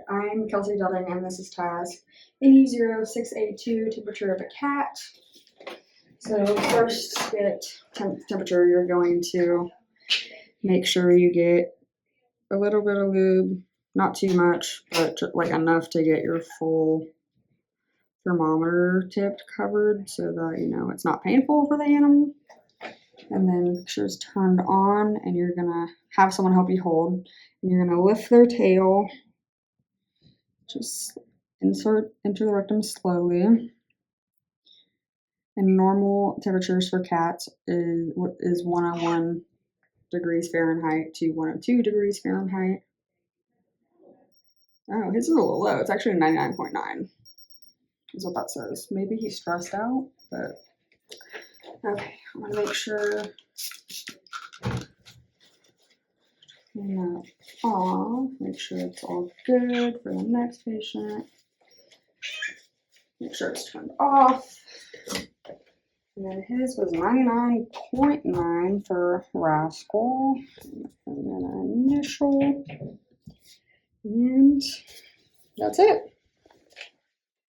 I'm Kelcie and this is Taz. NU06A2, temperature of a cat. So first get temperature, you're going to make sure you get a little bit of lube, not too much, but like enough to get your full thermometer tip covered so that you know it's not painful for the animal. And then make sure it's turned on, and you're gonna have someone help you hold, and you're gonna lift their tail. Just enter the rectum slowly. And normal temperatures for cats is 101 degrees Fahrenheit to 102 degrees Fahrenheit. Oh, his is a little low. It's actually 99.9 is what that says. Maybe he's stressed out, but okay. I'm gonna make sure off. Make sure it's all good for the next patient. Make sure it's turned off. And then his was 99.9 for Rascal. And then initial. And that's it.